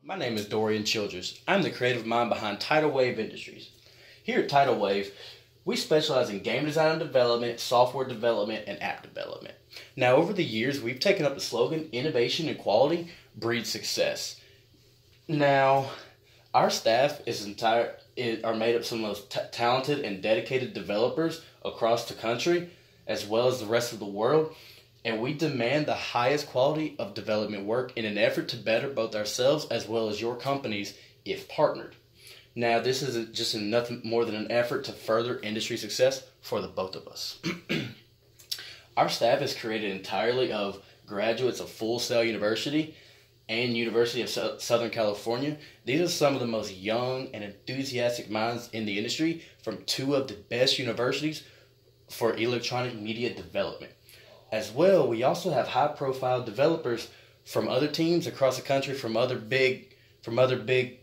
My name is Dorian Childress. I'm the creative mind behind Tidal Wave Industries. Here at Tidal Wave, we specialize in game design and development, software development, and app development. Now, over the years, we've taken up the slogan, innovation and quality breed success. Now, our staff are made up of some of the most talented and dedicated developers across the country, as well as the rest of the world, and we demand the highest quality of development work in an effort to better both ourselves as well as your companies if partnered. Now, this is just nothing more than an effort to further industry success for the both of us. Our staff is created entirely of graduates of Full Sail University and University of Southern California. These are some of the most young and enthusiastic minds in the industry from two of the best universities for electronic media development. As well, we also have high-profile developers from other teams across the country, from other big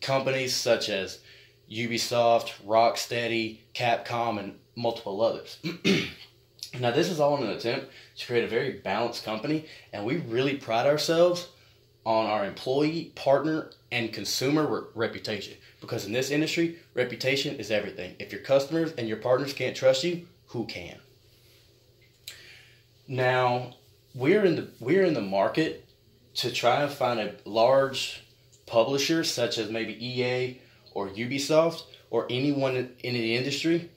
companies such as Ubisoft, Rocksteady, Capcom, and multiple others. Now, this is all in an attempt to create a very balanced company, and we really pride ourselves on our employee, partner, and consumer reputation. Because in this industry, reputation is everything. If your customers and your partners can't trust you, who can? Now, we're in the market to try and find a large publisher such as maybe EA or Ubisoft or anyone in the industry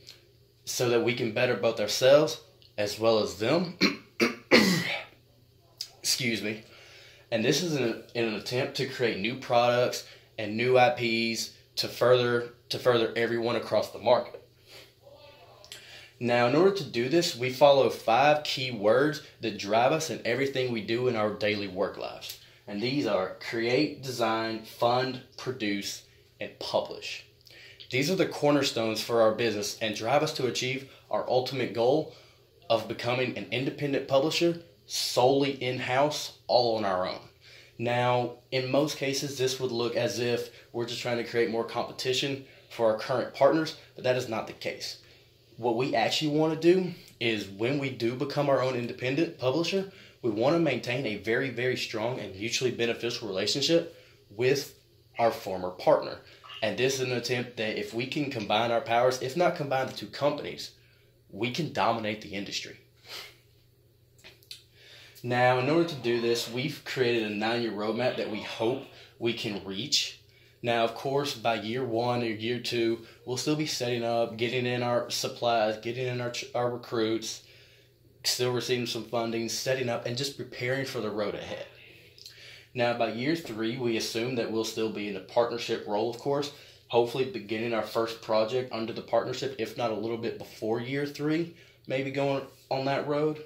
so that we can better both ourselves as well as them. Excuse me. And this is in an attempt to create new products and new IPs to further everyone across the market. Now, in order to do this, we follow 5 key words that drive us in everything we do in our daily work lives. And these are create, design, fund, produce, and publish. These are the cornerstones for our business and drive us to achieve our ultimate goal of becoming an independent publisher solely in-house, all on our own. Now, in most cases, this would look as if we're just trying to create more competition for our current partners, but that is not the case. What we actually want to do is when we do become our own independent publisher, we want to maintain a very, very strong and mutually beneficial relationship with our former partner. And this is an attempt that if we can combine our powers, if not combine the two companies, we can dominate the industry. Now, in order to do this, we've created a 9-year roadmap that we hope we can reach. Now, of course, by year 1 or year 2, we'll still be setting up, getting in our supplies, getting in our recruits, still receiving some funding, setting up, and just preparing for the road ahead. Now, by year 3, we assume that we'll still be in a partnership role, of course, hopefully beginning our first project under the partnership, if not a little bit before year 3, maybe going on that road.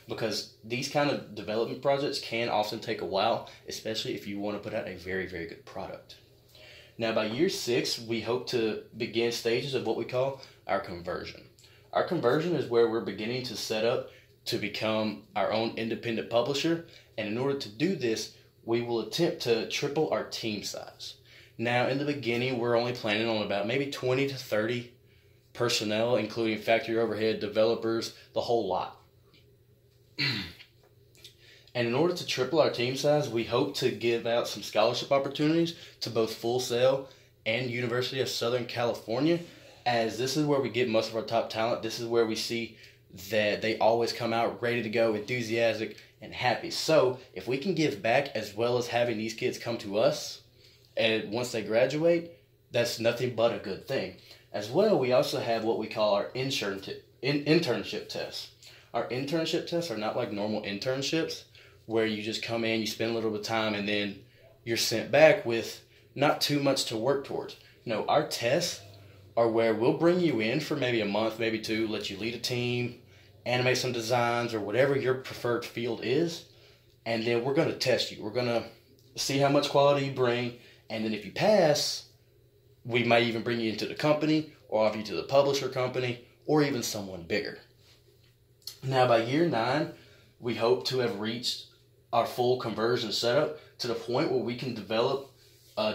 Because these kind of development projects can often take a while, especially if you want to put out a very, very good product. Now, by year 6, we hope to begin stages of what we call our conversion. Our conversion is where we're beginning to set up to become our own independent publisher, and in order to do this, we will attempt to triple our team size. Now, in the beginning, we're only planning on about maybe 20 to 30 personnel, including factory overhead, developers, the whole lot. And in order to triple our team size, we hope to give out some scholarship opportunities to both Full Sail and University of Southern California, as this is where we get most of our top talent. This is where we see that they always come out ready to go, enthusiastic, and happy. So if we can give back as well as having these kids come to us, and once they graduate, that's nothing but a good thing. As well, we also have what we call our internship tests. Our internship tests are not like normal internships where you just come in, you spend a little bit of time, and then you're sent back with not too much to work towards. No, our tests are where we'll bring you in for maybe a month, maybe 2, let you lead a team, animate some designs, or whatever your preferred field is, and then we're going to test you. We're going to see how much quality you bring, and then if you pass, we might even bring you into the company, or offer you to the publisher company, or even someone bigger. Now, by year 9, we hope to have reached our full conversion setup to the point where we can develop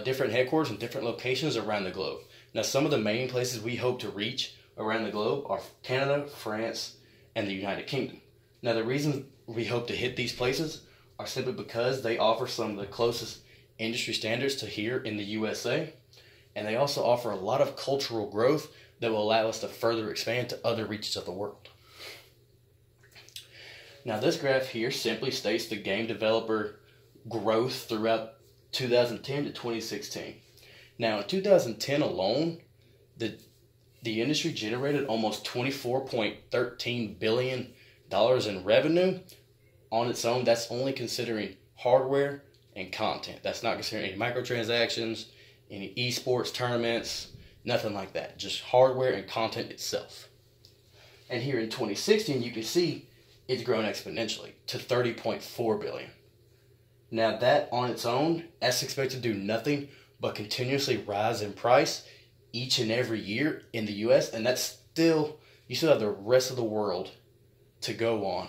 different headquarters in different locations around the globe. Now, some of the main places we hope to reach around the globe are Canada, France, and the United Kingdom. Now, the reason we hope to hit these places are simply because they offer some of the closest industry standards to here in the USA, and they also offer a lot of cultural growth that will allow us to further expand to other reaches of the world. Now, this graph here simply states the game developer growth throughout 2010 to 2016. Now, in 2010 alone, the industry generated almost $24.13 billion in revenue on its own. That's only considering hardware and content. That's not considering any microtransactions, any esports tournaments, nothing like that. Just hardware and content itself. And here in 2016, you can see it's grown exponentially to $30.4 billion. Now that on its own, that's expected to do nothing but continuously rise in price each and every year in the US, and that's still, you still have the rest of the world to go on.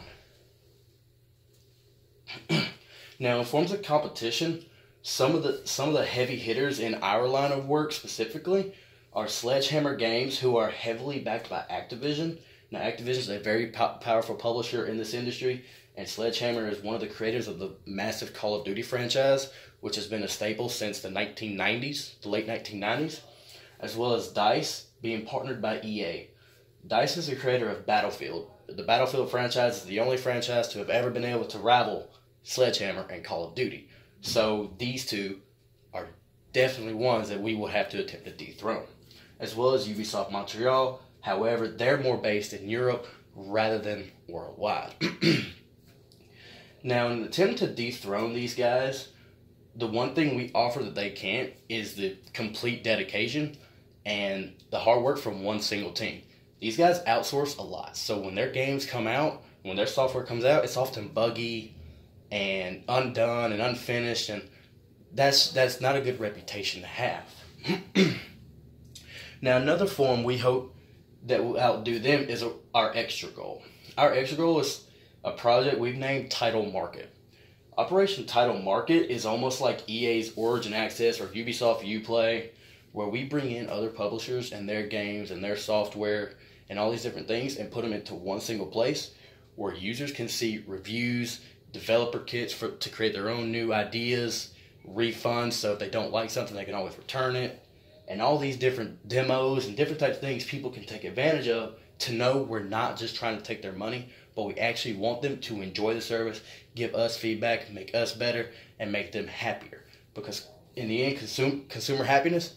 Now, in forms of competition, some of the heavy hitters in our line of work specifically are Sledgehammer Games, who are heavily backed by Activision. Now, Activision is a very powerful publisher in this industry, and Sledgehammer is one of the creators of the massive Call of Duty franchise, which has been a staple since the 1990s, the late 1990s, as well as DICE, being partnered by EA. DICE is the creator of Battlefield. The Battlefield franchise is the only franchise to have ever been able to rival Sledgehammer and Call of Duty. So these two are definitely ones that we will have to attempt to dethrone, as well as Ubisoft Montreal. However, they're more based in Europe rather than worldwide. Now, in an attempt to dethrone these guys, the one thing we offer that they can't is the complete dedication and the hard work from one single team. These guys outsource a lot, so when their games come out, when their software comes out, it's often buggy and undone and unfinished, and that's not a good reputation to have. Now, another form we hope that will outdo them is our extra goal. Our extra goal is a project we've named Title Market. Operation Title Market is almost like EA's Origin Access or Ubisoft Uplay, where we bring in other publishers and their games and their software and all these different things and put them into one single place where users can see reviews, developer kits to create their own new ideas, refunds, so if they don't like something they can always return it, and all these different demos and different types of things people can take advantage of to know we're not just trying to take their money, but we actually want them to enjoy the service, give us feedback, make us better, and make them happier. Because in the end, consumer happiness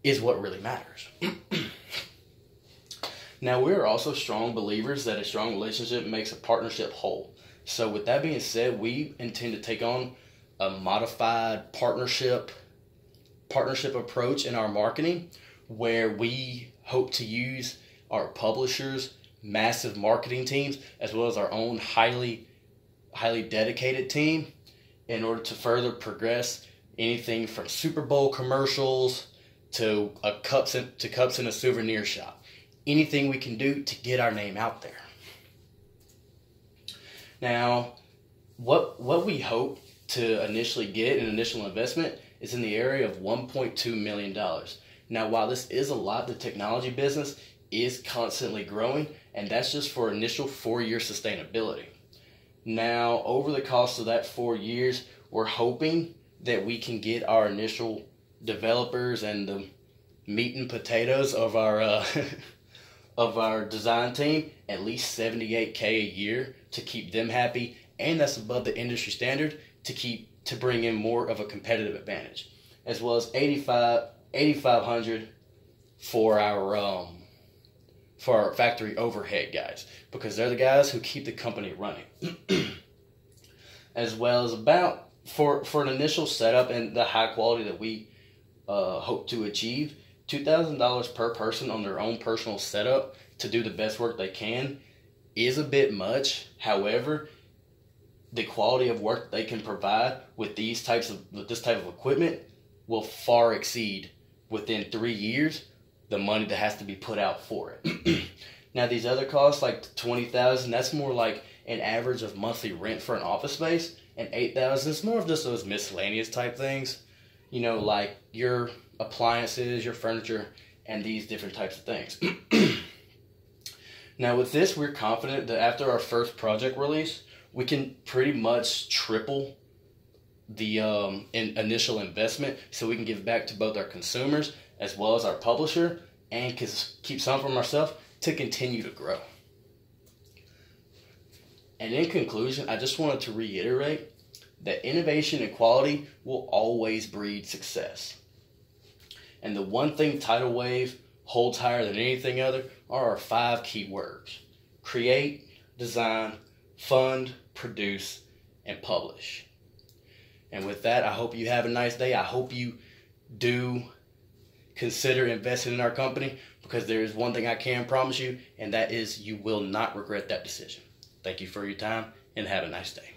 is what really matters. Now, we are also strong believers that a strong relationship makes a partnership whole. So with that being said, we intend to take on a modified partnership approach in our marketing, where we hope to use our publishers' massive marketing teams as well as our own highly dedicated team in order to further progress anything from Super Bowl commercials to cups in a souvenir shop. Anything we can do to get our name out there. Now, what we hope to initially get in initial investment is in the area of $1.2 million. Now, while this is a lot, the technology business is constantly growing, and that's just for initial 4-year sustainability. Now, over the course of that 4 years, we're hoping that we can get our initial developers and the meat and potatoes of our of our design team at least $78K a year to keep them happy, and that's above the industry standard to bring in more of a competitive advantage, as well as $8,500 for our factory overhead guys, because they're the guys who keep the company running. As well as about for an initial setup and the high quality that we hope to achieve, $2,000 per person on their own personal setup to do the best work they can is a bit much. However, the quality of work they can provide with this type of equipment will far exceed within 3 years the money that has to be put out for it. Now, these other costs like $20,000, that's more like an average of monthly rent for an office space, and $8,000 is more of just those miscellaneous type things, like your appliances, your furniture, and these different types of things. Now, with this, we're confident that after our first project release, we can pretty much triple the initial investment, so we can give back to both our consumers as well as our publisher, and keep some from ourselves to continue to grow. And in conclusion, I just wanted to reiterate that innovation and quality will always breed success. And the one thing Tidal Wave holds higher than anything other are our 5 key words: create, design, fund, produce, and publish. And with that, I hope you have a nice day. I hope you do consider investing in our company, because there is one thing I can promise you, and that is you will not regret that decision. Thank you for your time, and have a nice day.